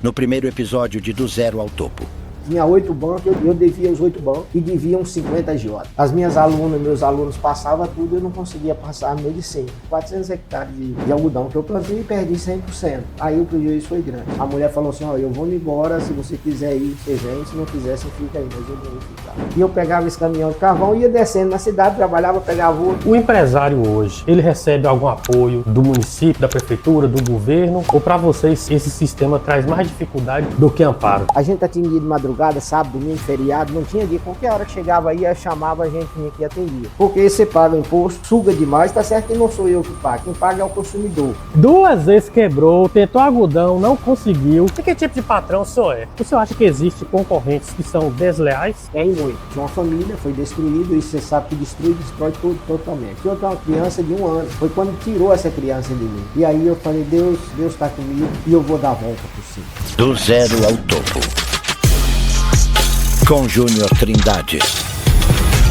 no primeiro episódio de Do Zero ao Topo. Tinha 8 bancos, eu devia os 8 bancos e devia uns 50 agiota. As minhas alunas, meus alunos passavam tudo, eu não conseguia passar meio de 100. 400 hectares de algodão que eu plantei e perdi 100%. Aí o prejuízo foi grande. A mulher falou assim, ó, eu vou embora, se você quiser ir, você vem, se não quiser, você fica aí, mas eu vou ficar. E eu pegava esse caminhão de carvão, ia descendo na cidade, trabalhava, pegava outro. O empresário hoje, ele recebe algum apoio do município, da prefeitura, do governo? Ou para vocês esse sistema traz mais dificuldade do que amparo? A gente atendia de madrugada, sábado, domingo, feriado, não tinha dia. Qualquer hora que chegava aí, chamava a gente vinha aqui e atendia. Porque você paga imposto, suga demais, tá certo que não sou eu que pago. Quem paga é o consumidor. 2 vezes quebrou, tentou algodão, não conseguiu. E que tipo de patrão o senhor é? O senhor acha que existe concorrentes que são desleais? Tem muito. Tinha uma família, foi destruído e você sabe que destrói tudo totalmente. Eu tenho uma criança de 1 ano. Foi quando tirou essa criança de mim. E aí eu falei, Deus está comigo e eu vou dar a volta por cima. Do Zero ao Topo. Com Júnior Trindade.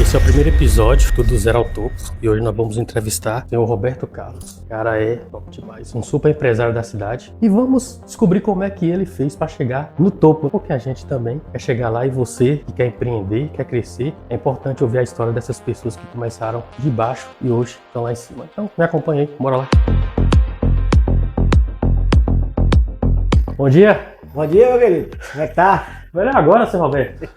Esse é o primeiro episódio do Zero ao Topo e hoje nós vamos entrevistar o senhor Roberto Carlos. O cara é top demais, um super empresário da cidade. E vamos descobrir como é que ele fez para chegar no topo. Porque a gente também quer chegar lá e você que quer empreender, quer crescer, é importante ouvir a história dessas pessoas que começaram de baixo e hoje estão lá em cima. Então me acompanha aí, bora lá. Bom dia! Bom dia, meu querido. Como é que tá? Melhor agora, seu Roberto.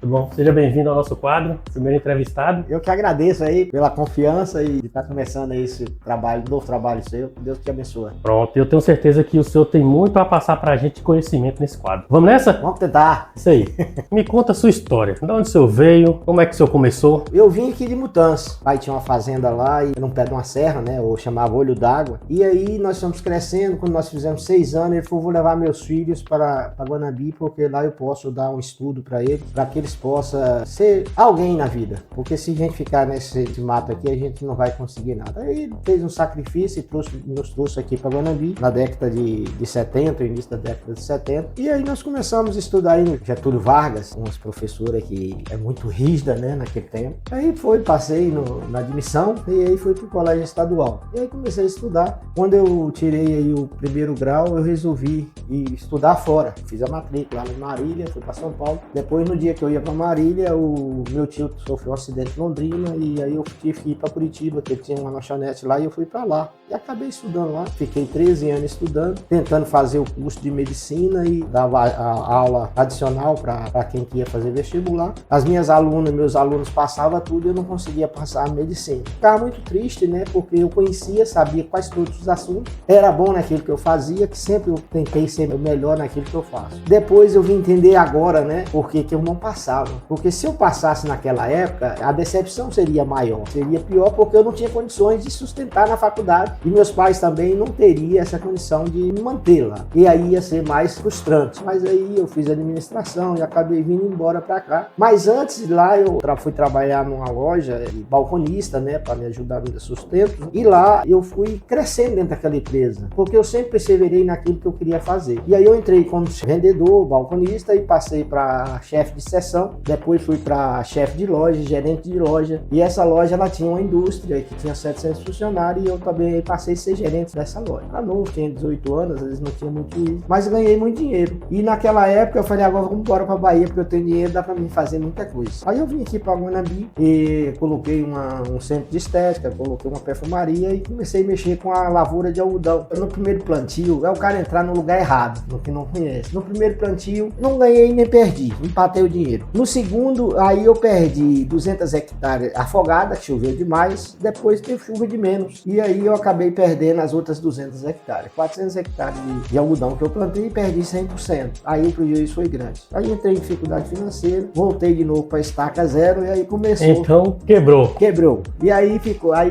Tudo bom? Seja bem-vindo ao nosso quadro, primeiro entrevistado. Eu que agradeço aí pela confiança e de estar começando aí esse trabalho, novo trabalho seu. Que Deus te abençoe. Pronto, eu tenho certeza que o senhor tem muito a passar pra gente de conhecimento nesse quadro. Vamos nessa? Vamos tentar. Isso aí. Me conta a sua história. De onde o senhor veio? Como é que o senhor começou? Eu vim aqui de Mutanço. O pai tinha uma fazenda lá e num pé de uma serra, né? Ou chamava Olho d'Água. E aí nós fomos crescendo. Quando nós fizemos 6 anos, ele falou, vou levar meus filhos para Guanabi, porque lá eu posso dar um estudo para eles, para que eles possam ser alguém na vida. Porque se a gente ficar nesse mato aqui, a gente não vai conseguir nada. Aí ele fez um sacrifício e nos trouxe aqui para Guanabi, na década de 70, início da década de 70. E aí nós começamos a estudar aí no Getúlio Vargas, uma professora que é muito rígida, né, naquele tempo. Aí passei na admissão e aí fui para o colégio estadual. E aí comecei a estudar. Quando eu tirei aí o primeiro grau, eu resolvi ir estudar fora. Fiz a matrícula lá em Marília, fui para São Paulo. Depois, no dia que eu ia para Marília, o meu tio sofreu um acidente em Londrina e aí eu tive que ir para Curitiba, que tinha uma lanchonete lá, e eu fui para lá. E acabei estudando lá. Fiquei 13 anos estudando, tentando fazer o curso de medicina e dava a aula adicional para quem queria fazer vestibular. As minhas alunas, meus alunos passavam tudo e eu não conseguia passar a medicina. Ficava muito triste, né? Porque eu conhecia, sabia quais todos os assuntos. Era bom naquilo que eu fazia, que sempre eu tentei ser melhor naquilo que eu faço. Depois eu vim entender agora, né? Por que eu não passava. Porque se eu passasse naquela época, a decepção seria maior. Seria pior porque eu não tinha condições de sustentar na faculdade. E meus pais também não teriam essa condição de me manter lá. E aí ia ser mais frustrante. Mas aí eu fiz administração e acabei vindo embora pra cá. Mas antes lá eu fui trabalhar numa loja de balconista, né? Para me ajudar no sustento. E lá eu fui crescendo dentro daquela empresa. Porque eu sempre perseverei naquilo que eu queria fazer. E aí eu entrei como vendedor, balconista e passei para chefe de seção. Depois fui para chefe de loja, gerente de loja. E essa loja ela tinha uma indústria que tinha 700 funcionários e eu também passei a ser gerente dessa loja. Era novo, tinha 18 anos, às vezes não tinha muito isso, mas ganhei muito dinheiro. E naquela época eu falei, agora vamos embora para Bahia porque eu tenho dinheiro, dá para mim fazer muita coisa. Aí eu vim aqui para Guanabi e coloquei um centro de estética, coloquei uma perfumaria e comecei a mexer com a lavoura de algodão. No primeiro plantio, é o cara entrar no lugar errado, no que não conhece. No primeiro plantio, não ganhei nem perdi, empatei o dinheiro. No segundo, aí eu perdi 200 hectares afogada, choveu demais, depois teve chuva de menos. E aí eu acabei perdendo as outras 200 hectares. 400 hectares de algodão que eu plantei e perdi 100%. Aí o prejuízo foi grande. Aí entrei em dificuldade financeira, voltei de novo para estaca zero e aí começou. Então quebrou. Quebrou. E aí ficou, aí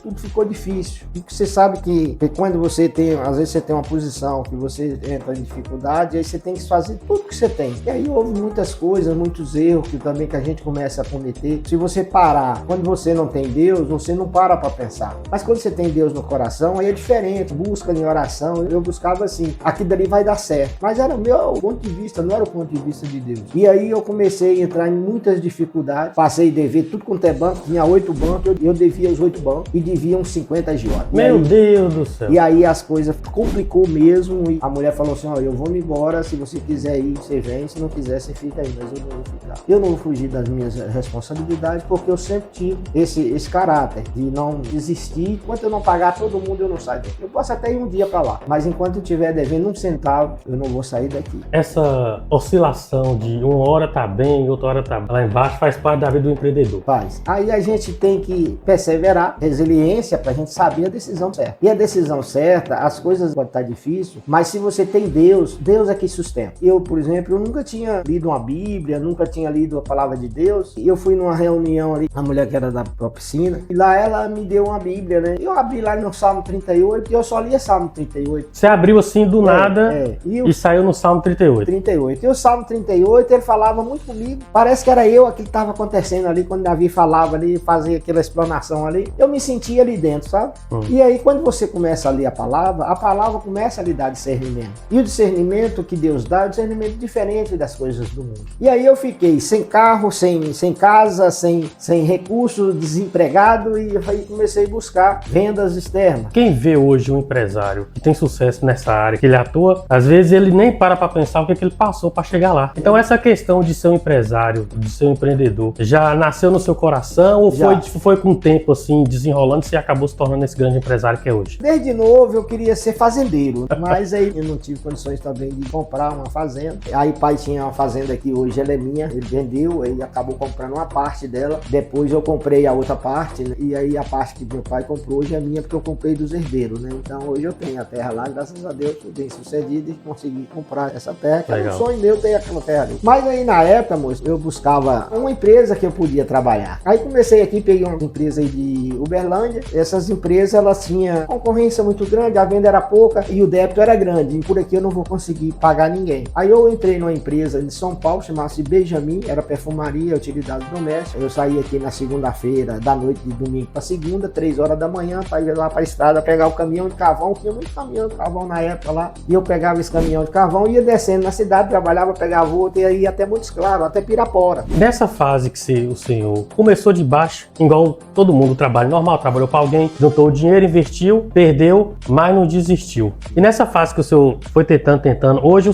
tudo ficou difícil. E você sabe que quando você tem, às vezes você tem uma posição que você entra em dificuldade, aí você tem que fazer tudo que você tem. E aí houve muitas coisas, muitos erros que a gente começa a cometer. Se você parar, quando você não tem Deus, você não para pensar. Mas quando você tem Deus no coração, aí é diferente, busca em oração. Eu buscava assim, aquilo dali vai dar certo. Mas era o meu ponto de vista, não era o ponto de vista de Deus. E aí eu comecei a entrar em muitas dificuldades, passei a dever tudo quanto é banco, tinha 8 bancos, eu devia os 8 bancos e devia uns 50 agiota. Meu Deus do céu. E aí as coisas complicou mesmo e a mulher falou assim, ó, eu vou me embora, se você quiser ir, você vem, se não quiser, você fica aí, mas eu não vou ficar. Eu não vou fugir das minhas responsabilidades porque eu sempre tive esse caráter de não desistir. Enquanto eu não pagar todo mundo, eu não saio daqui. Eu posso até ir um dia pra lá, mas enquanto eu estiver devendo um centavo, eu não vou sair daqui. Essa oscilação de uma hora tá bem, outra hora tá lá embaixo, faz parte da vida do empreendedor. Faz. Aí a gente tem que perseverar, resiliência, pra gente saber a decisão certa. E a decisão certa, as coisas podem estar difíceis, mas se você tem Deus, Deus é que sustenta. Eu, por exemplo, eu nunca tinha lido uma Bíblia, nunca tinha lido a palavra de Deus. E eu fui numa reunião ali, a mulher que era da oficina, e lá ela me deu uma Bíblia, né? Eu abri lá no Salmo 38 e eu só lia Salmo 38. Você abriu assim do nada e saiu no Salmo 38. 38. E o Salmo 38, ele falava muito comigo. Parece que era eu aquilo que estava acontecendo ali, quando Davi falava ali, fazia aquela explanação ali. Eu me sentia ali dentro, sabe? E aí, quando você começa a ler a palavra começa a lhe dar discernimento. E o discernimento que Deus dá é um discernimento diferente das coisas do mundo. E aí eu fiquei sem carro, sem casa, sem recursos, desempregado, e aí comecei a buscar vendas externas. Quem vê hoje um empresário que tem sucesso nessa área, que ele atua, às vezes ele nem para pensar o que ele passou para chegar lá. Então essa questão de ser um empresário, de ser um empreendedor, já nasceu no seu coração ou foi com o tempo assim, desenrolando e você acabou se tornando esse grande empresário que é hoje? Desde novo eu queria ser fazendeiro, mas aí eu não tive condições também de comprar uma fazenda. Aí pai tinha uma fazenda que hoje ela é minha, ele vendeu, ele acabou comprando uma parte dela, depois eu comprei a outra parte, né? E aí a parte que meu pai comprou hoje é minha porque eu comprei dos herdeiros, né? Então hoje eu tenho a terra lá, graças a Deus, fui bem sucedido e consegui comprar essa terra, que era um sonho meu ter aquela terra ali. Mas aí na época, moço, eu buscava uma empresa que eu podia trabalhar. Aí comecei aqui, peguei uma empresa aí de Uberlândia. Essas empresas, elas tinham concorrência muito grande, a venda era pouca e o débito era grande. E por aqui eu não vou conseguir pagar ninguém. Aí eu entrei numa empresa de São Paulo, chamava-se Benjamin, era perfumaria, utilidades domésticas. Eu saí aqui na segunda-feira, da noite de domingo para segunda, 3 horas da manhã, para ir lá para a estrada pegar o caminhão de carvão. Tinha muito caminhão de carvão na época lá. E eu pegava esse caminhão de carvão, ia descendo na cidade, trabalhava, pegava outro, e ia até Montes Claros, até Pirapora. Nessa fase que o senhor começou de baixo, igual todo mundo trabalha normal, trabalhou para alguém, juntou o dinheiro, investiu, perdeu, mas não desistiu. E nessa fase que o senhor foi tentando, hoje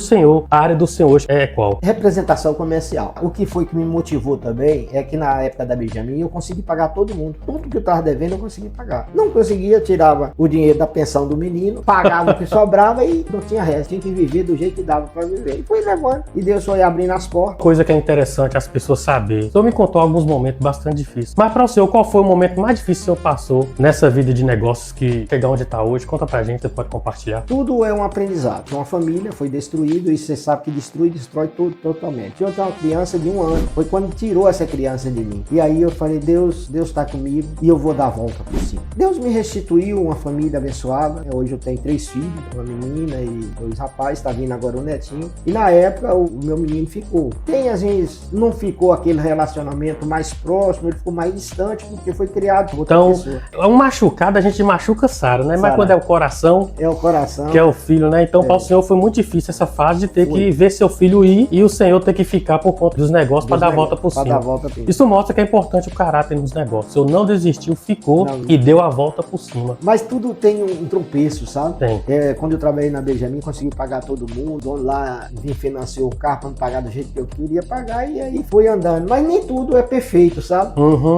a área do senhor é qual? Representação comercial. O que foi que me motivou também é que na época da Benjamin eu consegui pagar todo mundo. Tudo que eu estava devendo eu consegui pagar. Não conseguia, tirava o dinheiro da pensão do menino, pagava o que sobrava e não tinha resto. Tinha que viver do jeito que dava para viver. E foi levando. E Deus foi abrindo as portas. Coisa que é interessante as pessoas saberem. O senhor me contou alguns momentos bastante difíceis. Mas para o senhor, qual foi o momento mais difícil que o senhor passou nessa vida de negócios que chegar onde está hoje? Conta pra gente, você pode compartilhar. Tudo é um aprendizado. Uma família foi destruída e você sabe que destrói tudo totalmente. Eu tinha uma criança de 1 ano. Foi quando tirou essa criança de mim. E aí eu falei, Deus está comigo e eu vou dar a volta por cima. Deus me restituiu uma família abençoada. Hoje eu tenho 3 filhos, uma menina e 2 rapazes. Está vindo agora o netinho. E na época o meu menino ficou. Tem às vezes, não ficou aquele relacionamento mais próximo, ele ficou mais distante porque foi criado por outra pessoa. Um machucado a gente machuca Sara, né? Mas quando é o coração, que é o filho, né? Então para o senhor foi muito difícil essa fase de ter que ver seu filho ir e o senhor ter que ficar por conta dos negócios para dar a volta por cima. Isso mostra que é importante o caráter nos negócios. O senhor não desistiu, ficou e deu a volta por cima. Mas tudo tem um tropeço, sabe? Tem. Quando eu trabalhei na Benjamin, consegui pagar todo mundo. O dono lá financiou o carro para me pagar do jeito que eu queria pagar e aí foi andando. Mas nem tudo é perfeito, sabe?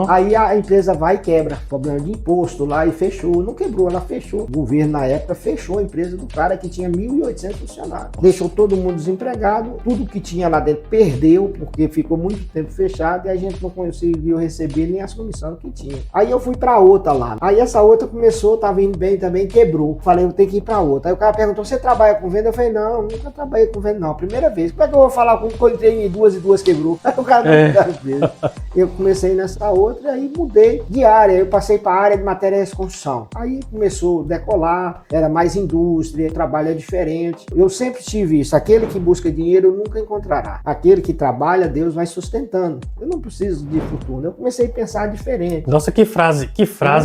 Aí a empresa vai e quebra. Problema de imposto lá e fechou. Não quebrou, ela fechou. O governo na época fechou a empresa do cara que tinha 1.800 funcionários. Deixou todo mundo desempregado. Tudo que tinha lá dentro perdeu porque ficou muito tempo fechado e a gente não conseguiu receber nem as comissões que tinha. Aí eu fui pra outra lá. Aí essa outra começou, tava indo bem também, quebrou. Falei, eu tenho que ir pra outra. Aí o cara perguntou, você trabalha com venda? Eu falei, não, nunca trabalhei com venda não. Primeira vez. Como é que eu vou falar com eu entrei em 2 e 2 quebrou? Aí o cara não Eu comecei nessa outra e aí mudei de área. Eu passei pra área de materiais de construção. Aí começou a decolar, era mais indústria, trabalho é diferente. Eu sempre tive isso, aquele que busca dinheiro nunca encontrará. Aquele que trabalha, Deus vai sustentando. Eu não preciso de fortuna. Eu comecei a pensar diferente. Nossa, que frase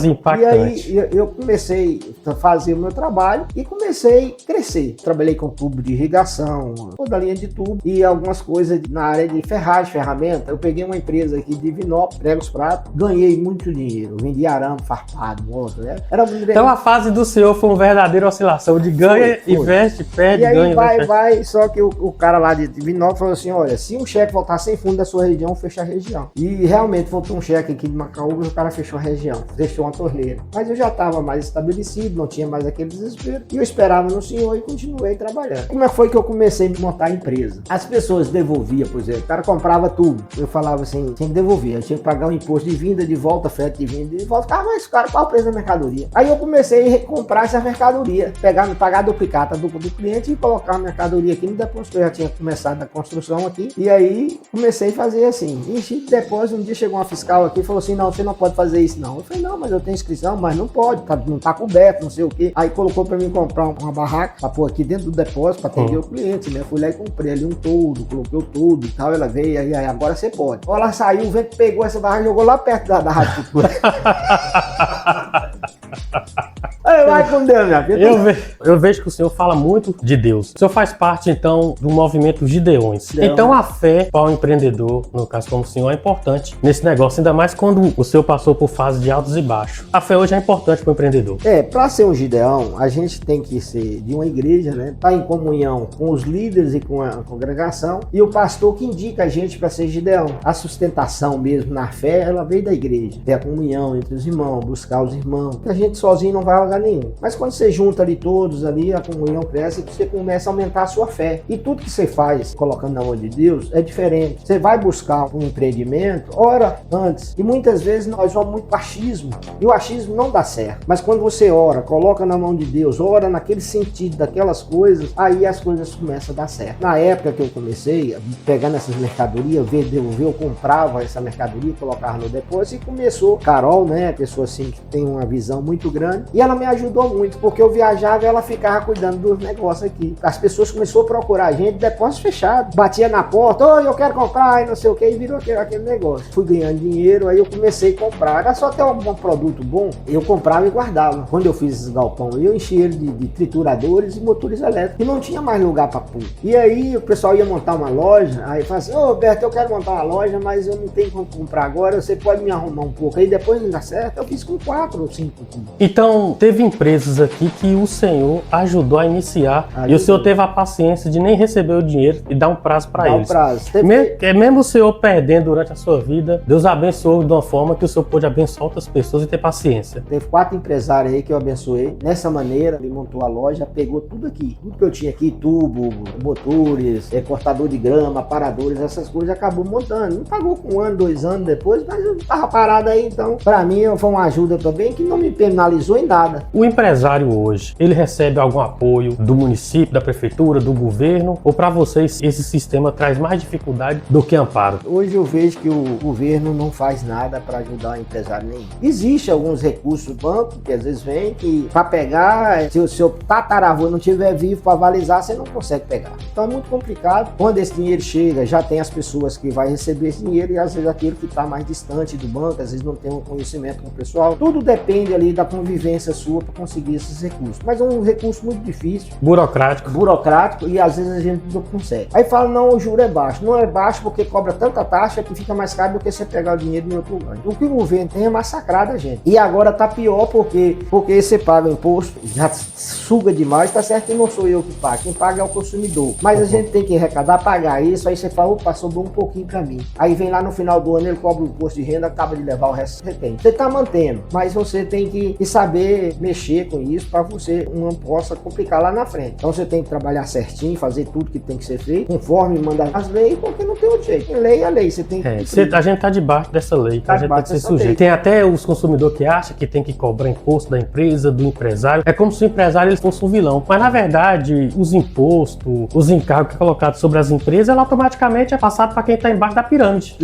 impactante. E aí eu comecei a fazer o meu trabalho e comecei a crescer. Trabalhei com tubo de irrigação, toda a linha de tubo e algumas coisas na área de ferragem, ferramenta. Eu peguei uma empresa aqui de Vinópolis, prego os pratos, ganhei muito dinheiro. Vendi arame, farpado, moto, né? Então a fase do senhor foi uma verdadeira oscilação de ganha, investe, perde, ganha. E aí vai, só que o cara lá de Vinópolis falou assim, olha, se um cheque voltar sem fundo da sua região, fecha a região. E realmente voltou um cheque aqui de Macaúbas, o cara fechou a região, deixou uma torneira. Mas eu já estava mais estabelecido, não tinha mais aquele desespero. E eu esperava no senhor e continuei trabalhando. Como é que foi que eu comecei a montar a empresa? As pessoas devolviam, por exemplo, o cara comprava tudo. Eu falava assim, tinha que devolver, eu tinha que pagar o imposto de vinda, de volta, frete de vinda, de volta. Ficava mais caro, qual o preço da mercadoria? Aí eu comecei a comprar essa mercadoria, pagar a duplicata do cliente e colocar a mercadoria aqui no depósito. Eu já tinha começado a construção aqui. E aí comecei a fazer assim. Enchi de depósito, um dia chegou uma fiscal aqui e falou assim, não, você não pode fazer isso não. Eu falei, não, mas eu tenho inscrição, mas não pode, não tá coberto, não sei o quê. Aí colocou pra mim comprar uma barraca pra pôr aqui dentro do depósito pra atender o cliente, né? Eu fui lá e comprei ali um todo, coloquei o todo e tal, ela veio, aí agora você pode. Ó, ela saiu, o vento pegou essa barraca e jogou lá perto da Rádio Cultura. Aí vai com Deus, minha filha. Eu vejo que o senhor fala muito de Deus. O senhor faz parte, então, do movimento Gideões. Então a fé para o empreendedor, no caso como o senhor, é importante nesse negócio, ainda mais quando o senhor passou por fase de altos e baixos. A fé hoje é importante para o empreendedor. Para ser um Gideão, a gente tem que ser de uma igreja, né? Tá em comunhão com os líderes e com a congregação, e o pastor que indica a gente para ser Gideão. A sustentação mesmo na fé, ela veio da igreja. Ter a comunhão entre os irmãos, buscar os irmãos. Porque a gente sozinho não vai a lugar nenhum. Mas quando você junta ali todos, ali, a comunhão cresce e você começa a aumentar a sua fé. E tudo que você faz, colocando na mão de Deus, é diferente. Você vai buscar um empreendimento, ora antes. E muitas vezes nós vamos muito para achismo. E o achismo não dá certo. Mas quando você ora, coloca na mão de Deus, ora naquele sentido daquelas coisas, aí as coisas começam a dar certo. Na época que eu comecei, pegando essas mercadorias, devolver, eu comprava essa mercadoria, colocava no depósito e começou. Carol, né, pessoa assim que tem uma visão muito grande, e ela me ajudou muito, porque eu viajava e ela ficava cuidando dos negócios aqui. As pessoas começaram a procurar a gente, depósito fechado. Batia na porta, oi, eu quero comprar, e não sei o que, e virou aquele negócio. Fui ganhando dinheiro, aí eu comecei a comprar. Era só ter algum produto bom, eu comprava e guardava. Quando eu fiz esse galpão, eu enchi ele de trituradores e motores elétricos, e não tinha mais lugar para pôr. E aí o pessoal ia montar uma loja, aí falava assim, ô Roberto, eu quero montar uma loja, mas eu não tenho como comprar agora, você pode me arrumar um pouco. Aí depois não dá certo, eu fiz com 4 ou 5. Então, teve empresas aqui que o senhor ajudou a iniciar e o senhor teve a paciência de nem receber o dinheiro e dar um prazo para eles. Mesmo o senhor perdendo durante a sua vida, Deus abençoou de uma forma que o senhor pôde abençoar outras pessoas e ter paciência. Teve 4 empresários aí que eu abençoei. Nessa maneira, ele montou a loja, pegou tudo aqui. Tudo que eu tinha aqui, tubo, motores, cortador de grama, paradores, essas coisas, acabou montando. Não pagou com 1 ano, 2 anos depois, mas eu tava parado aí, então, para mim, foi uma ajuda também que não me penalizou em nada. O empresário hoje, ele recebe algum apoio do município, da prefeitura, do governo, ou para vocês esse sistema traz mais dificuldade do que amparo? Hoje eu vejo que o governo não faz nada para ajudar o empresário nenhum. Existe alguns recursos do banco que às vezes vem que para pegar, se o seu tataravô não estiver vivo para avalizar, você não consegue pegar. Então é muito complicado. Quando esse dinheiro chega, já tem as pessoas que vai receber esse dinheiro e às vezes aquele que está mais distante do banco, às vezes não tem um conhecimento com o pessoal. Tudo depende ali da convivência sua para conseguir esses recursos. Mas é um recurso muito difícil. Burocrático e às vezes a gente não consegue. Aí fala, não, o juro é baixo. Não é baixo porque cobra tanta taxa que fica mais caro do que você pegar o dinheiro em outro lugar. O que o governo tem é massacrado a gente. E agora tá pior porque você paga o imposto, já suga demais, tá certo que não sou eu que pago. Quem paga é o consumidor. Mas a gente tem que arrecadar, pagar isso, aí você fala, opa, sobrou um pouquinho pra mim. Aí vem lá no final do ano, ele cobra o imposto de renda, acaba de levar o resto que você tem. Você tá mantendo, mas você tem que saber mexer com isso para você não possa complicar lá na frente. Então você tem que trabalhar certinho, fazer tudo que tem que ser feito, conforme manda as leis, porque não tem outro jeito. Lei é lei, você tem que... A gente tá debaixo dessa lei, a gente tem que ser sujeito. Tem até os consumidores que acham que tem que cobrar imposto da empresa, do empresário. É como se o empresário ele fosse um vilão. Mas na verdade, os impostos, os encargos que é colocado sobre as empresas, ela automaticamente é passado para quem está embaixo da pirâmide.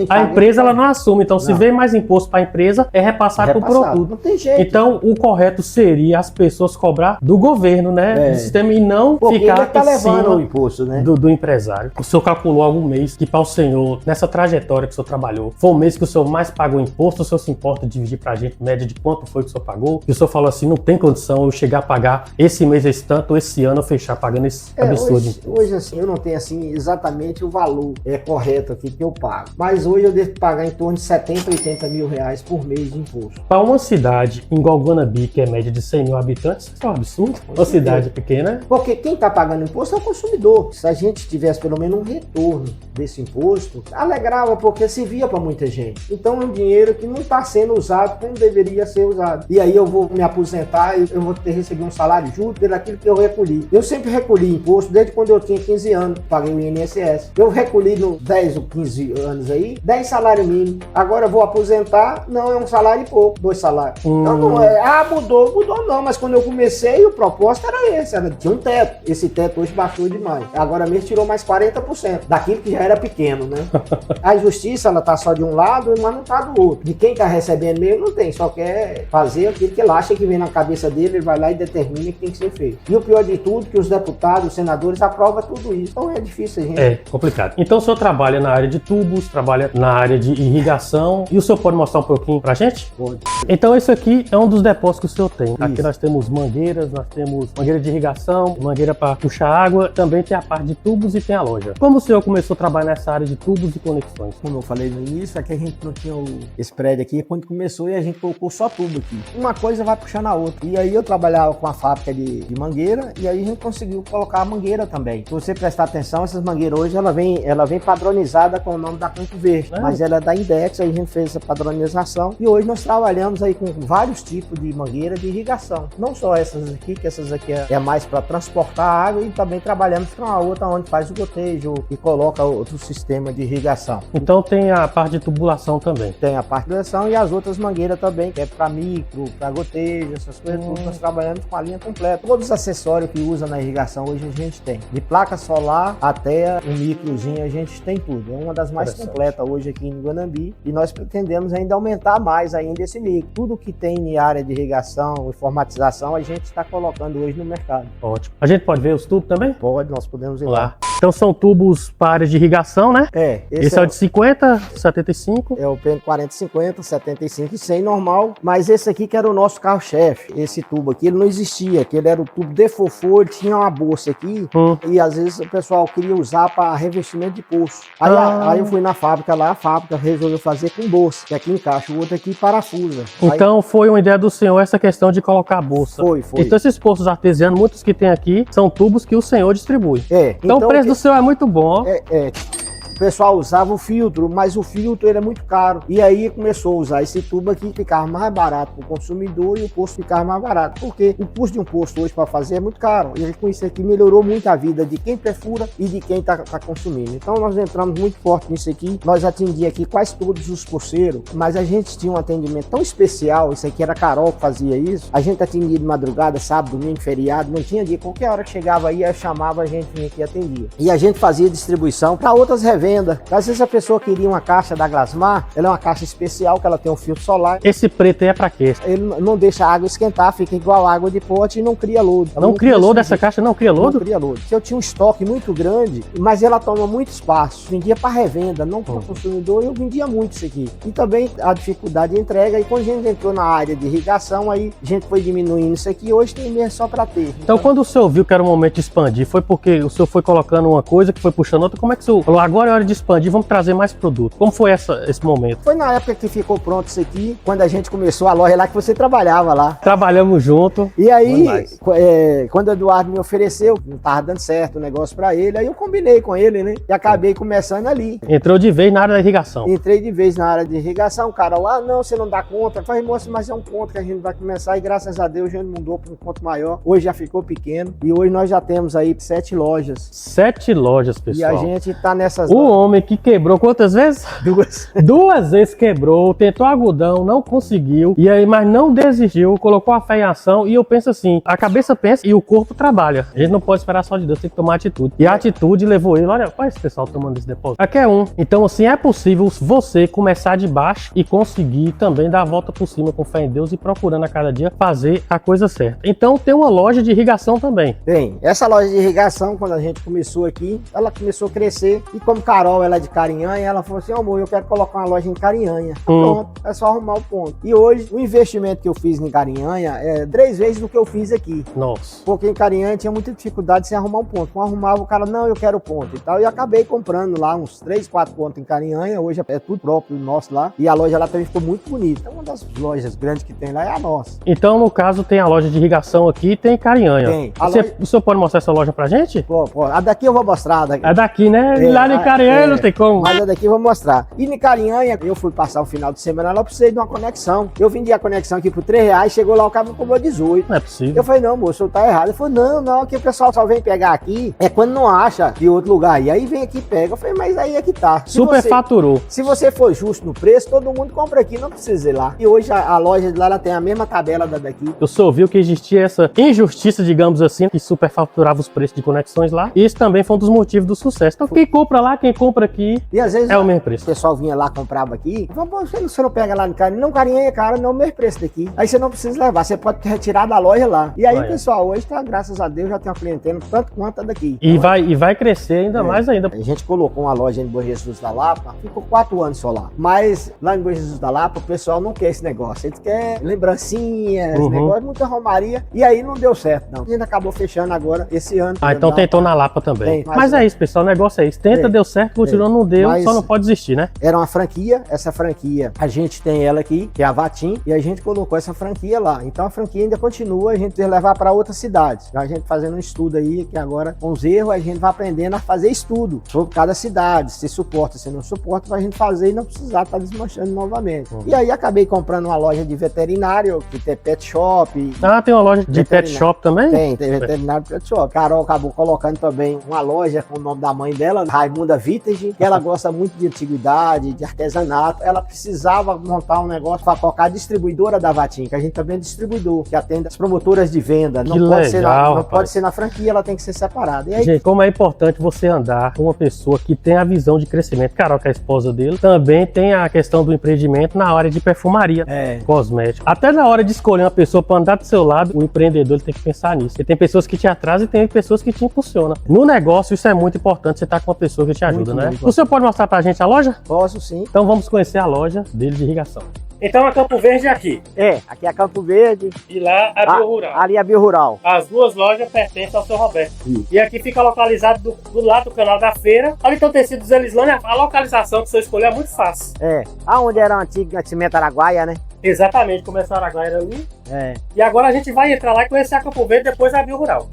A empresa ela não assume. Então, se vem mais imposto para a empresa, é repassado para o produto. Não tem jeito. Então, o correto seria as pessoas cobrar do governo, né? Do sistema e não ficar em cima o imposto, né? do empresário. O senhor calculou algum mês que para o senhor, nessa trajetória que o senhor trabalhou, foi o mês que o senhor mais pagou imposto? O senhor se importa de dividir para a gente média de quanto foi que o senhor pagou? E o senhor falou assim, não tem condição eu chegar a pagar esse mês esse tanto, esse ano eu fechar pagando esse absurdo. Hoje, assim, eu não tenho assim exatamente o valor correto aqui que eu pago. Mas hoje eu devo pagar em torno de 70, 80 mil reais por mês de imposto. Para uma cidade igual Guanabi, que é média de 100 mil habitantes, isso é um absurdo. Uma cidade pequena. Porque quem está pagando imposto é o consumidor. Se a gente tivesse pelo menos um retorno desse imposto, alegrava porque servia para muita gente. Então é um dinheiro que não está sendo usado como deveria ser usado. E aí eu vou me aposentar e eu vou ter que receber um salário justo pelaquilo que eu recolhi. Eu sempre recolhi imposto desde quando eu tinha 15 anos, paguei o INSS. Eu recolhi no 10 ou 15 anos aí, 10 salários mínimos. Agora eu vou aposentar, não, é um salário e pouco, 2 salários. Então não é, mudou não, mas quando eu comecei o propósito era esse, tinha um teto. Esse teto hoje baixou demais. Agora mesmo tirou mais 40% daquilo que já era pequeno, né? A injustiça, ela tá só de um lado, mas não tá do outro. De quem tá recebendo mesmo, não tem, só quer fazer aquilo que ele acha que vem na cabeça dele, ele vai lá e determina que tem que ser feito. E o pior de tudo, que os deputados, os senadores aprovam tudo isso. Então é difícil, gente. É complicado. Então o senhor trabalha na área de tubos, trabalha na área de irrigação, e o senhor pode mostrar um pouquinho pra gente? Pode. Então esse aqui é um dos depósitos que o senhor tem. Isso. Aqui nós temos mangueiras, nós temos mangueira de irrigação, mangueira para puxar água, também tem a parte de tubos e tem a loja. Como o senhor começou a trabalhar nessa área de tubos e conexões? Como eu falei no início, é que a gente não tinha esse prédio aqui quando começou e a gente colocou só tubo aqui. Uma coisa vai puxando a outra. E aí eu trabalhava com a fábrica de mangueira e aí a gente conseguiu colocar a mangueira também. Se você prestar atenção, essas mangueiras hoje ela vem padronizada com o nome da Campo Verde, mas ela é da Index, aí a gente fez essa padronização e hoje nós trabalhamos aí com vários tipos de mangueira de irrigação. Não só essas aqui, que essas aqui é mais para transportar água, e também trabalhamos com a outra onde faz o gotejo e coloca outro sistema de irrigação. Então tem a parte de tubulação também. Tem a parte de tubulação e as outras mangueiras também, que é para micro, para gotejo, essas coisas tudo. Nós trabalhamos com a linha completa. Todos os acessórios que usa na irrigação hoje a gente tem. De placa solar até um microzinho a gente tem tudo. É uma das mais completas hoje aqui em Guanambi e nós pretendemos ainda aumentar mais ainda esse micro. Tudo que tem em área de irrigação, informatização, a gente está colocando hoje no mercado. Ótimo. A gente pode ver os tubos também? Pode, nós podemos ir lá. Então são tubos para área de irrigação, né? Esse é o de 50, 75. É o PN 40, 50, 75 e 100 normal. Mas esse aqui que era o nosso carro-chefe. Esse tubo aqui, ele não existia. Que ele era o tubo de fofo, ele tinha uma bolsa aqui. E às vezes o pessoal queria usar para revestimento de poço. Aí eu fui na fábrica lá, a fábrica resolveu fazer com bolsa. Que aqui encaixa, o outro aqui parafusa. Então foi uma ideia do senhor essa questão de colocar a bolsa. Foi. Então esses poços artesianos, muitos que tem aqui, são tubos que o senhor distribui. Então o preço do senhor é muito bom. O pessoal usava o filtro, mas o filtro ele é muito caro. E aí começou a usar esse tubo aqui, ficava mais barato para o consumidor e o posto ficava mais barato. Porque o custo de um posto hoje para fazer é muito caro. E com isso aqui melhorou muito a vida de quem perfura e de quem está consumindo. Então nós entramos muito forte nisso aqui. Nós atendíamos aqui quase todos os poceiros, mas a gente tinha um atendimento tão especial. Isso aqui era a Carol que fazia isso. A gente atendia de madrugada, sábado, domingo, feriado, não tinha dia. Qualquer hora que chegava aí, chamava a gente vinha aqui e atendia. E a gente fazia distribuição para outras revendas. Às vezes a pessoa queria uma caixa da Glasmar, ela é uma caixa especial que ela tem um filtro solar. Esse preto aí é pra quê? Ele não deixa a água esquentar, fica igual água de pote e não cria lodo. Não cria lodo essa caixa? Não cria lodo? Não cria lodo. Eu tinha um estoque muito grande, mas ela toma muito espaço. Vendia para revenda, não para o consumidor, eu vendia muito isso aqui. E também a dificuldade de entrega, e quando a gente entrou na área de irrigação, aí a gente foi diminuindo isso aqui, hoje tem mesmo só para ter. Então quando o senhor viu que era o momento de expandir, foi porque o senhor foi colocando uma coisa que foi puxando outra, como é que o senhor falou, agora é hora de expandir, vamos trazer mais produto? Como foi esse momento? Foi na época que ficou pronto isso aqui, quando a gente começou a loja lá, que você trabalhava lá. Trabalhamos junto. E aí, quando o Eduardo me ofereceu, não tava dando certo o negócio pra ele, aí eu combinei com ele, né? E acabei começando ali. Entrou de vez na área da irrigação. Entrei de vez na área de irrigação, cara, não, você não dá conta. Eu falei, moço, mas é um ponto que a gente vai começar e graças a Deus a gente mudou para um ponto maior. Hoje já ficou pequeno e hoje nós já temos aí 7 lojas. 7 lojas, pessoal. E a gente tá nessas lojas. homem que quebrou quantas vezes? Duas. 2 vezes quebrou, tentou algodão, não conseguiu, e aí, mas não desistiu, colocou a fé em ação, e eu penso assim, a cabeça pensa e o corpo trabalha. A gente não pode esperar só de Deus, tem que tomar atitude. E a atitude levou ele, olha esse pessoal tomando esse depósito. Aqui é um. Então assim, é possível você começar de baixo e conseguir também dar a volta por cima com fé em Deus e procurando a cada dia fazer a coisa certa. Então tem uma loja de irrigação também. Bem, essa loja de irrigação, quando a gente começou aqui, ela começou a crescer, e como Carol, ela é de Carinhanha, ela falou assim, amor, eu quero colocar uma loja em Carinhanha. Pronto, é só arrumar o ponto. E hoje, o investimento que eu fiz em Carinhanha é 3 vezes do que eu fiz aqui. Nossa. Porque em Carinhanha tinha muita dificuldade de se arrumar um ponto. Quando arrumava, o cara, não, eu quero ponto e tal. E acabei comprando lá uns 3, 4 pontos em Carinhanha. Hoje é tudo próprio nosso lá. E a loja lá também ficou muito bonita. Então, uma das lojas grandes que tem lá é a nossa. Então, no caso, tem a loja de irrigação aqui e tem Carinhanha. Tem. O senhor pode mostrar essa loja pra gente? Pô, a daqui eu vou mostrar. É daqui, né? Lá em Carinhanha não tem como. Mas a daqui eu vou mostrar. E em Carinhanha, eu fui passar o final de semana lá, eu precisei de uma conexão. Eu vendi a conexão aqui por R$3, chegou lá, o cara me cobrou 18. Não é possível. Eu falei, não, moço, tá errado. Ele falou, não, que o pessoal só vem pegar aqui é quando não acha de outro lugar. E aí vem aqui e pega. Eu falei, mas aí é que tá. Superfaturou. Se você for justo no preço, todo mundo compra aqui, não precisa ir lá. E hoje a loja de lá ela tem a mesma tabela da daqui. O senhor viu que existia essa injustiça, digamos assim, que superfaturava os preços de conexões lá. E isso também foi um dos motivos do sucesso. Então quem compra lá, quem compra aqui, e às vezes é o mesmo o preço. pessoal vinha lá, comprava aqui. Você não pega lá no Carinhanha? Não, Carinhanha é caro, não, o mesmo preço daqui. Aí você não precisa levar, você pode retirar da loja lá. E aí, pessoal, hoje tá, graças a Deus, já tem uma clientela tanto quanto a daqui. E vai crescer ainda mais ainda. A gente colocou uma loja em Bom Jesus da Lapa, ficou 4 anos só lá. Mas lá em Bom Jesus da Lapa, o pessoal não quer esse negócio. Eles querem lembrancinha, esse negócio, muita romaria. E aí não deu certo, não. A gente acabou fechando agora esse ano. Então tentou na Lapa também. Mas é isso, pessoal, o negócio é isso. Tenta, deu certo, continuou, não deu, só não pode desistir, né? Era uma franquia, essa franquia, a gente tem ela aqui, que é a Vatim, e a gente colocou essa franquia lá. Então a franquia ainda continua, a gente vai levar para outras cidades. A gente fazendo um estudo aí, que agora com os erros a gente vai aprendendo a fazer estudo sobre cada cidade, se suporta, se não suporta, pra gente fazer e não precisar estar desmanchando novamente. E aí acabei comprando uma loja de veterinário, que tem pet shop. Tem uma loja de pet shop também? Tem veterinário e pet shop. Carol acabou colocando também uma loja com o nome da mãe dela, Raimunda Vintage, que ela gosta muito de antiguidade, de artesanato. Ela precisava montar um negócio para tocar a distribuidora da Vatim, que a gente também é distribuidor, que atende as promotoras de venda. Não pode ser na franquia, ela tem que ser separada. E aí, gente, como é importante você andar com uma pessoa que tem a visão de crescimento. Carol, que é a esposa dele, também tem a questão do empreendimento na área de perfumaria, cosmético. Até na hora de escolher uma pessoa para andar do seu lado, o empreendedor ele tem que pensar nisso. Porque tem pessoas que te atrasam e tem pessoas que te impulsionam. No negócio, isso é muito importante, você estar com uma pessoa que te ajuda, né? O senhor pode mostrar pra gente a loja? Posso, sim. Então vamos conhecer a loja dele de irrigação. Então a Campo Verde é aqui. Aqui é Campo Verde. E lá a Biorural. Ali é a Biorural. As duas lojas pertencem ao seu Roberto. E aqui fica localizado do lado do canal da feira. Ali tem o tecido Elislânia. A localização que você escolheu é muito fácil. Aonde era o antigo Cimento Araguaia, né? Exatamente, começou a Araguaia ali. É. E agora a gente vai entrar lá e conhecer a Campo Verde, depois a Biorural.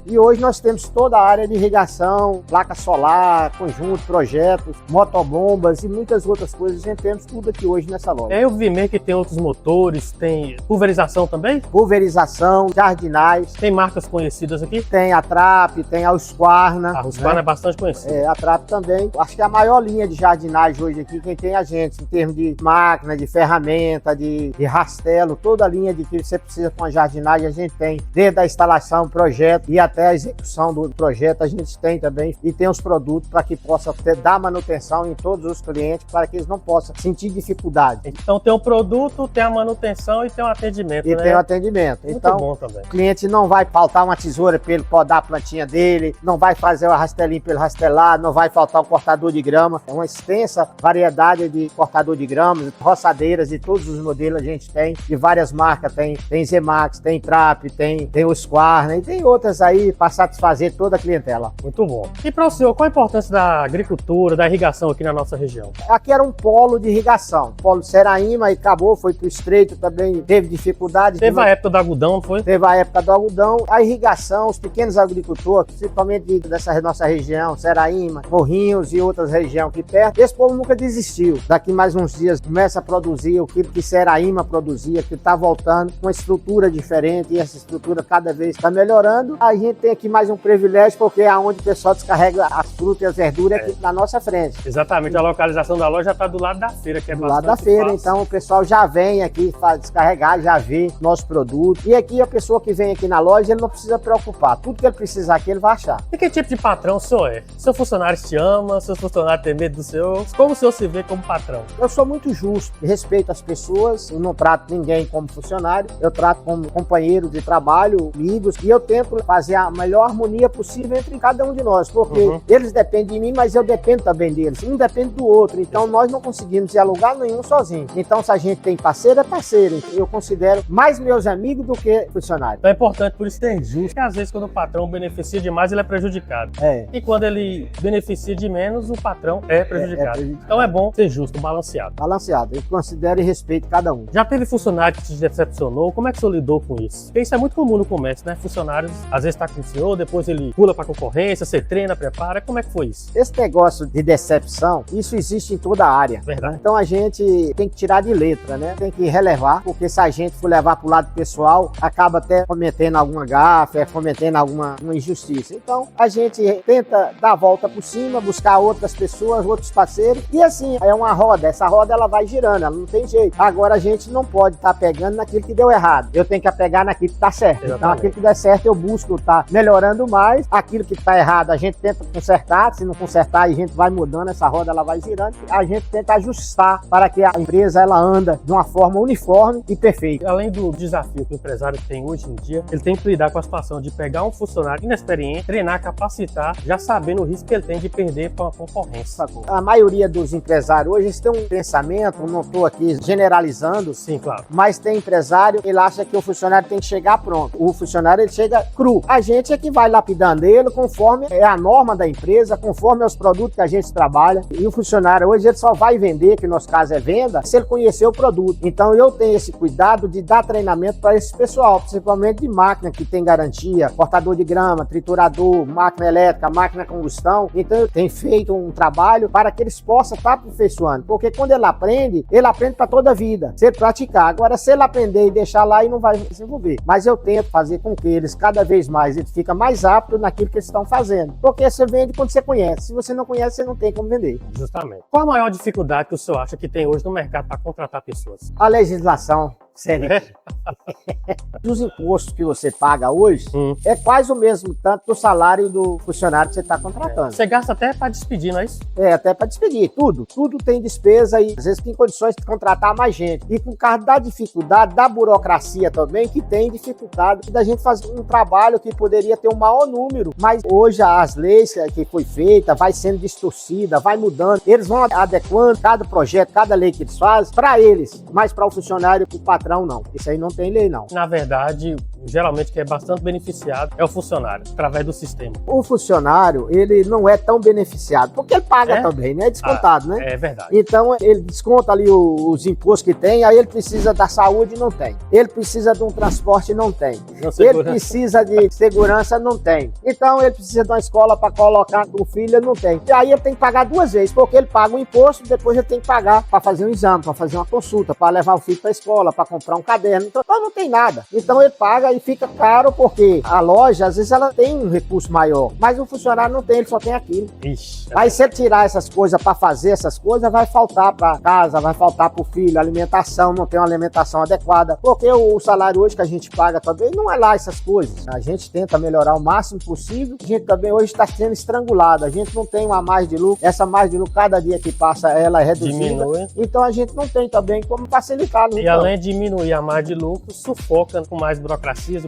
E hoje nós temos toda a área de irrigação, placa solar, conjunto, projetos, motobombas e muitas outras coisas. A gente temos tudo aqui hoje nessa loja. Eu vi mesmo que tem outros motores, tem pulverização também? Pulverização, jardinais. Tem marcas conhecidas aqui? Tem a Trap, tem a Husqvarna. A Husqvarna é bastante conhecida. A Trap também. Acho que é a maior linha de jardinagem hoje aqui, quem tem a gente, em termos de máquina, de ferramenta, de rastelo, toda a linha de que você precisa com a jardinagem, a gente tem. Desde a instalação, projeto e até a execução do projeto, a gente tem também. E tem os produtos para que possa dar manutenção em todos os clientes, para que eles não possam sentir dificuldade. Então tem o produto, tem a manutenção e tem o atendimento, e tem o atendimento. Muito então, bom também. O cliente não vai faltar uma tesoura para ele podar a plantinha dele, não vai fazer o rastelinho para ele rastelar, não vai faltar um cortador de grama. É uma extensa variedade de cortador de grama, roçadeiras de todos os modelos a gente tem, de várias marcas, tem Zemax, tem Trap, tem Husqvarna e tem outras aí para satisfazer toda a clientela. Muito bom. E para o senhor, qual a importância da agricultura, da irrigação aqui na nossa região? Aqui era um polo de irrigação, polo Seraíma, e acabou, foi pro estreito também, teve dificuldade. Teve a época do algodão, não foi? Teve a época do algodão. A irrigação, os pequenos agricultores, principalmente dessa nossa região, Seraíma, Morrinhos e outras regiões aqui perto, esse povo nunca desistiu. Daqui mais uns dias começa a produzir aquilo que Seraíma produzia, que está voltando com uma estrutura diferente, e essa estrutura cada vez está melhorando. A gente gente tem aqui mais um privilégio, porque é onde o pessoal descarrega as frutas e as verduras aqui na nossa frente. Exatamente, a localização da loja está do lado da feira, que é Do bastante lado da feira, fácil. então o pessoal já vem aqui descarregar, já vê nosso produto. E aqui a pessoa que vem aqui na loja, ele não precisa preocupar. Tudo que ele precisar aqui, ele vai achar. E que tipo de patrão o senhor é? Seu funcionário te ama, seus funcionários têm medo do senhor? Como o senhor se vê como patrão? Eu sou muito justo, respeito as pessoas, eu não trato ninguém como funcionário, eu trato como companheiro de trabalho, amigos, e eu tento fazer a melhor harmonia possível entre cada um de nós, porque eles dependem de mim, mas eu dependo também deles. Um depende do outro, então nós não conseguimos ir a lugar nenhum sozinho. Então se a gente tem parceiro, é parceiro. Eu considero mais meus amigos do que funcionários. Então é importante por isso ser justo, porque às vezes quando o patrão beneficia demais, ele é prejudicado. E quando ele beneficia de menos, o patrão é prejudicado. prejudicado. Então é bom ser justo, balanceado. Balanceado, eu considero e respeito cada um. Já teve funcionário que te decepcionou? Como é que o senhor lidou com isso? Porque isso é muito comum no comércio, né? Funcionários, às vezes tá com o senhor, depois ele pula pra concorrência, você treina, prepara. Como é que foi isso? Esse negócio de decepção, isso existe em toda a área. Verdade. Então a gente tem que tirar de letra, né? Tem que relevar, porque se a gente for levar pro lado pessoal, acaba até cometendo alguma gafe, cometendo alguma injustiça. Então a gente tenta dar a volta por cima, buscar outras pessoas, outros parceiros, e assim, é uma roda. Essa roda ela vai girando, ela não tem jeito. Agora a gente não pode estar pegando naquilo que deu errado. Eu tenho que apegar naquilo que tá certo. Exatamente. Então aquilo que der certo eu busco estar melhorando mais. Aquilo que tá errado a gente tenta consertar. Se não consertar, a gente vai mudando, essa roda ela vai girando. A gente tenta ajustar para que a empresa ela anda de uma forma uniforme e perfeita. Além do desafio que o empresário tem hoje em dia, ele tem que lidar com a situação de pegar um funcionário inexperiente, treinar, capacitar, já sabendo o risco que ele tem de perder para uma concorrência. A maioria dos empresários hoje eles têm um pensamento, não estou aqui generalizando, Sim, claro. mas tem empresário, ele acha que o funcionário tem que chegar pronto. O funcionário ele chega cru. A gente é que vai lapidando ele conforme é a norma da empresa, conforme é os produtos que a gente trabalha. E o funcionário hoje ele só vai vender, que no nosso caso é venda, se ele conhecer o produto. Então eu tenho esse cuidado de dar treinamento para esse pessoal, principalmente de máquina que tem garantia, cortador de grama, triturador, máquina elétrica, máquina a combustão. Então eu tenho feito um trabalho para que eles possam estar aperfeiçoando, porque quando ele aprende para toda a vida, se ele praticar. Agora, se ele aprender e deixar lá, ele não vai se desenvolver. Mas eu tento fazer com que eles, cada vez mais, eles ficam mais aptos naquilo que eles estão fazendo. Porque você vende quando você conhece. Se você não conhece, você não tem como vender. Justamente. Qual a maior dificuldade que o senhor acha que tem hoje no mercado para contratar pessoas? A legislação, sério. Os impostos que você paga hoje é quase o mesmo tanto do salário do funcionário que você está contratando. Você gasta até para despedir, não é isso? É, até para despedir, tudo. Tudo tem despesa e às vezes tem condições de contratar mais gente. E por causa da dificuldade, da burocracia também, que tem dificuldade da gente fazer um trabalho que poderia ter um maior número. Mas hoje as leis que foi feita vai sendo distorcida, vai mudando. Eles vão adequando cada projeto, cada lei que eles fazem para eles, mas para o funcionário, para o patrão não. Isso aí não tem lei não. Na verdade, geralmente quem é bastante beneficiado é o funcionário, através do sistema. O funcionário, ele não é tão beneficiado, porque ele paga também, né? É descontado, né? É verdade. Então, ele desconta ali os impostos que tem, aí ele precisa da saúde, não tem. Ele precisa de um transporte, não tem. Ele precisa de segurança, não tem. Então, ele precisa de uma escola para colocar o filho, não tem. E aí ele tem que pagar duas vezes, porque ele paga o imposto, depois ele tem que pagar para fazer um exame, para fazer uma consulta, para levar o filho para a escola, para comprar um caderno. Então, não tem nada. Então, ele paga e fica caro, porque a loja, às vezes, ela tem um recurso maior, mas o funcionário não tem, ele só tem aquilo. Ixi, Aí se ele tirar essas coisas para fazer essas coisas, vai faltar para casa, vai faltar para o filho, alimentação, não tem uma alimentação adequada, porque o salário hoje que a gente paga também não é lá essas coisas. A gente tenta melhorar o máximo possível, a gente também hoje está sendo estrangulado, a gente não tem uma margem de lucro, essa margem de lucro cada dia que passa ela é reduzida, diminui. Então a gente não tem também como facilitar. E além de diminuir a margem de lucro, sufoca com mais burocracia,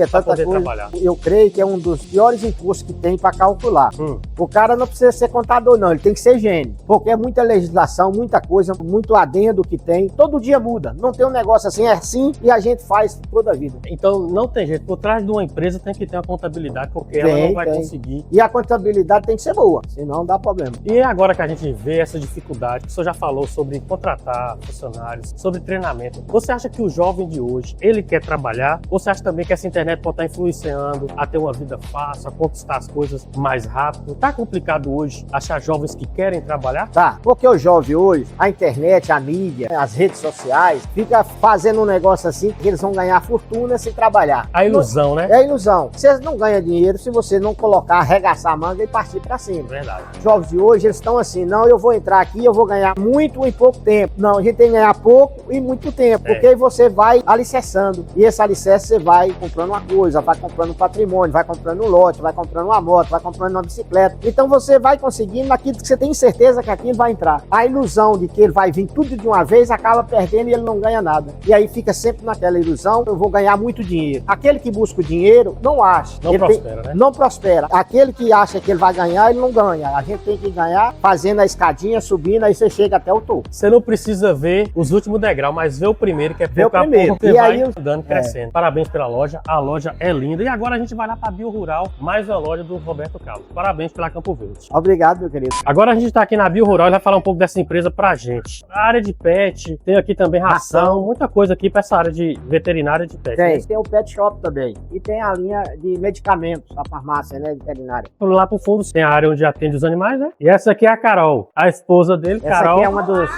tanta poder coisa. Trabalhar. Eu creio que é um dos piores impostos que tem para calcular. O cara não precisa ser contador não, ele tem que ser gênio, porque é muita legislação, muita coisa, muito adendo que tem, todo dia muda, não tem um negócio assim, é assim e a gente faz toda a vida. Então não tem jeito, por trás de uma empresa tem que ter uma contabilidade, porque ela não vai conseguir. E a contabilidade tem que ser boa, senão dá problema. E agora que a gente vê essa dificuldade, o senhor já falou sobre contratar funcionários, sobre treinamento, você acha que o jovem de hoje, ele quer trabalhar trabalhar? Ou você acha também que essa internet pode estar influenciando a ter uma vida fácil, a conquistar as coisas mais rápido? Tá complicado hoje achar jovens que querem trabalhar? Tá, porque o jovem hoje, a internet, a mídia, as redes sociais, fica fazendo um negócio assim que eles vão ganhar fortuna sem trabalhar. A ilusão, né? É a ilusão. Você não ganha dinheiro se você não colocar, arregaçar a manga e partir pra cima. Verdade. Os jovens de hoje, eles estão assim, não, eu vou entrar aqui, eu vou ganhar muito em pouco tempo. Não, a gente tem que ganhar pouco e muito tempo, porque aí você vai alicerçando. E esse alicerce você vai comprando uma coisa, vai comprando um patrimônio, vai comprando um lote, vai comprando uma moto, vai comprando uma bicicleta. Então você vai conseguindo aquilo que você tem certeza que aquilo vai entrar. A ilusão de que ele vai vir tudo de uma vez acaba perdendo e ele não ganha nada. E aí fica sempre naquela ilusão, eu vou ganhar muito dinheiro. Aquele que busca o dinheiro não acha. Não prospera, né? Não prospera. Aquele que acha que ele vai ganhar, ele não ganha. A gente tem que ganhar fazendo a escadinha, subindo, aí você chega até o topo. Você não precisa ver os últimos degraus, mas vê o primeiro, que é pouco a primeiro. pouco você E vai aí andando, crescendo. Parabéns pela loja, a loja é linda. E agora a gente vai lá para a Bio Rural, mais uma loja do Roberto Carlos. Parabéns pela Campo Verde. Obrigado, meu querido. Agora a gente está aqui na Bio Rural e vai falar um pouco dessa empresa pra gente. A área de pet, tem aqui também ração, muita coisa aqui para essa área de veterinária de pet. Tem o pet shop também. E tem a linha de medicamentos, a farmácia, né, veterinária. Lá pro fundo tem a área onde atende os animais, né? E essa aqui é a Carol, a esposa dele, Essa Carol. aqui é uma dos...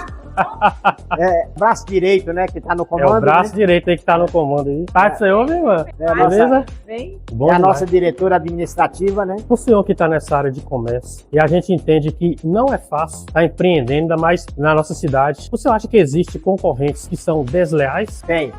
braço direito, né, que tá no É comando. o braço né? direito aí que tá no comando aí. Tá, senhor, minha irmã? Beleza? Bem, Bom É a demais. nossa diretora administrativa, né? O senhor que está nessa área de comércio, e a gente entende que não é fácil estar empreendendo, ainda mais na nossa cidade. O senhor acha que existe concorrentes que são desleais? Tem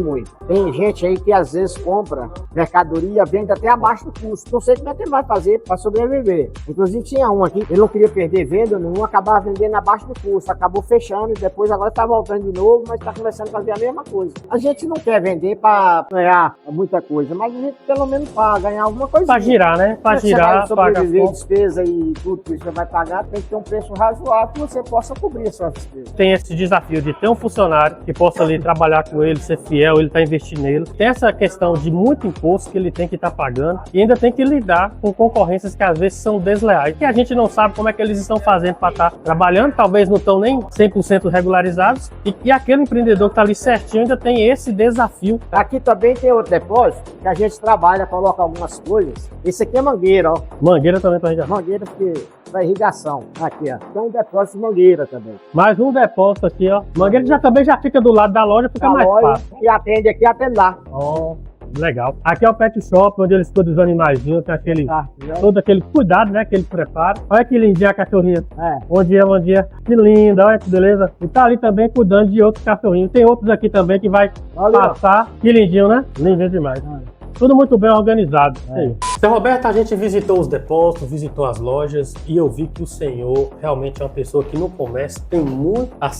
muito. Tem gente aí que às vezes compra mercadoria, vende até abaixo do custo. Não sei como é que ele vai fazer para sobreviver. Inclusive tinha um aqui, ele não queria perder venda nenhuma, acabava vendendo abaixo do custo, acabou fechando e depois agora está voltando de novo, mas está começando a fazer a mesma coisa. A gente não quer vender para ganhar muita coisa, mas a gente pelo menos para ganhar alguma coisa. Para girar, né? Para Você girar, vai paga sobreviver, pouco. despesa e tudo que você vai pagar, tem que ter um preço razoável que você possa cobrir a sua despesa. Tem esse desafio de ter um funcionário que possa ali trabalhar com ele, ser fiel, ele tá investindo nele. Tem essa questão de muito imposto que ele tem que estar pagando e ainda tem que lidar com concorrências que às vezes são desleais. E a gente não sabe como é que eles estão fazendo para estar trabalhando, talvez não estão nem 100% regularizados. E aquele empreendedor que está ali certinho ainda tem esse desafio. Aqui também tem outro depósito que a gente trabalha, coloca algumas coisas. Esse aqui é mangueira, ó. Mangueira também para irrigação. Mangueira para irrigação. Aqui, ó. Tem um depósito de mangueira também. Mais um depósito aqui, ó. Mangueira já também já fica do lado da loja, fica A mais loja fácil. que atende aqui, atende lá. Ó, legal. Aqui é o pet shop, onde eles cuidam dos animaizinhos, tem aquele, Tá? todo aquele cuidado, né, que eles preparam. Olha que lindinha a cachorrinha. É. Bom dia, bom dia. Que linda, olha que beleza. E tá ali também cuidando de outros cachorrinhos. Tem outros aqui também que vai Olha, ó. passar. Que lindinho, né? Lindinho demais. Tudo muito bem organizado. Seu Roberto, a gente visitou os depósitos, visitou as lojas e eu vi que o senhor realmente é uma pessoa que no comércio tem muito a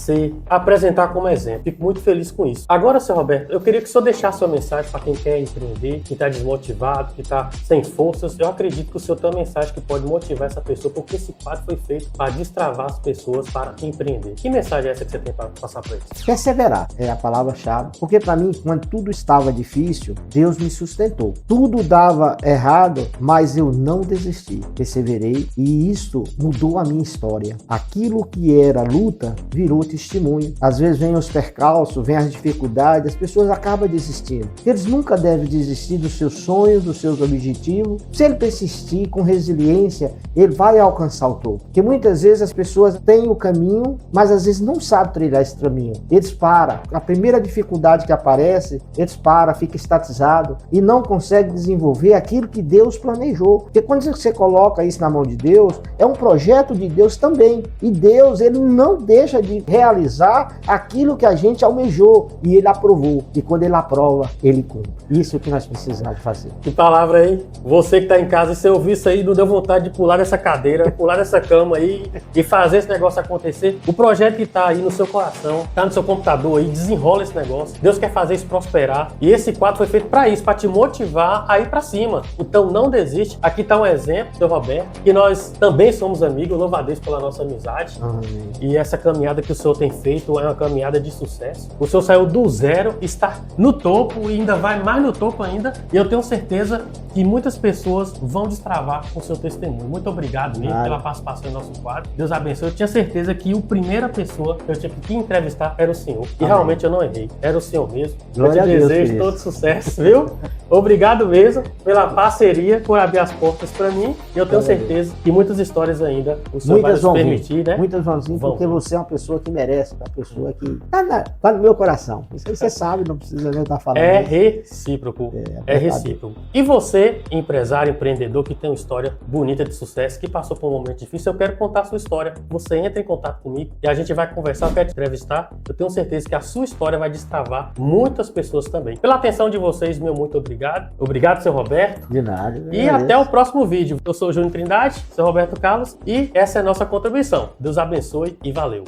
apresentar como exemplo. Fico muito feliz com isso. Agora, seu Roberto, eu queria que o senhor deixasse sua mensagem para quem quer empreender, que está desmotivado, que está sem forças. Eu acredito que o senhor tem uma mensagem que pode motivar essa pessoa, porque esse quadro foi feito para destravar as pessoas para empreender. Que mensagem é essa que você tem para passar para eles? Perseverar é a palavra-chave. Porque para mim, quando tudo estava difícil, Deus me sustentou. Tudo dava errado, mas eu não desisti. Perseverei e isto mudou a minha história. Aquilo que era luta virou testemunho. Às vezes vem os percalços, vem as dificuldades, as pessoas acabam desistindo. Eles nunca devem desistir dos seus sonhos, dos seus objetivos. Se ele persistir com resiliência, ele vai alcançar o topo. Porque muitas vezes as pessoas têm o caminho, mas às vezes não sabem trilhar esse caminho. Eles param. A primeira dificuldade que aparece, eles param, ficam estatizados e não conseguem desenvolver aquilo que Deus planejou. Porque quando você coloca isso na mão de Deus, é um projeto de Deus também. E Deus, ele não deixa de realizar aquilo que a gente almejou e ele aprovou. E quando ele aprova, ele cumpre. Isso que nós precisamos fazer. Que palavra aí. Você que tá em casa e você ouviu isso aí, não deu vontade de pular dessa cadeira, pular dessa cama aí e fazer esse negócio acontecer. O projeto que tá aí no seu coração, tá no seu computador aí, desenrola esse negócio. Deus quer fazer isso prosperar. E esse quadro foi feito para isso, para te motivar a ir pra cima. Então não desiste. Aqui tá um exemplo, seu Roberto, que nós também somos amigos. Louvo a Deus pela nossa amizade. Amém. E essa caminhada que o senhor tem feito é uma caminhada de sucesso. O senhor saiu do zero, está no topo e ainda vai mais no topo ainda. E eu tenho certeza que muitas pessoas vão destravar com o seu testemunho. Muito obrigado mesmo pela participação no nosso quadro. Deus abençoe. Eu tinha certeza que a primeira pessoa que eu tinha que entrevistar era o senhor. E realmente eu não errei. Era o senhor mesmo. Glória eu te a Deus desejo por todo sucesso, viu? Obrigado mesmo pela parceria, por abrir as portas para mim. E eu tenho certeza que muitas histórias ainda o senhor vai nos permitir, né? Muitas vão vir, porque você é uma pessoa que merece, uma pessoa que tá no meu coração. Isso aí você sabe, não precisa nem estar falando. É isso. recíproco. É recíproco. E você, empresário, empreendedor que tem uma história bonita de sucesso, que passou por um momento difícil, eu quero contar a sua história. Você entra em contato comigo e a gente vai conversar, eu quero te entrevistar. Eu tenho certeza que a sua história vai destravar muitas pessoas também. Pela atenção de vocês, meu muito obrigado. Obrigado, seu Roberto. De nada. E até o próximo vídeo. Eu sou o Júnior Trindade, seu Roberto Carlos, e essa é a nossa contribuição. Deus abençoe e valeu.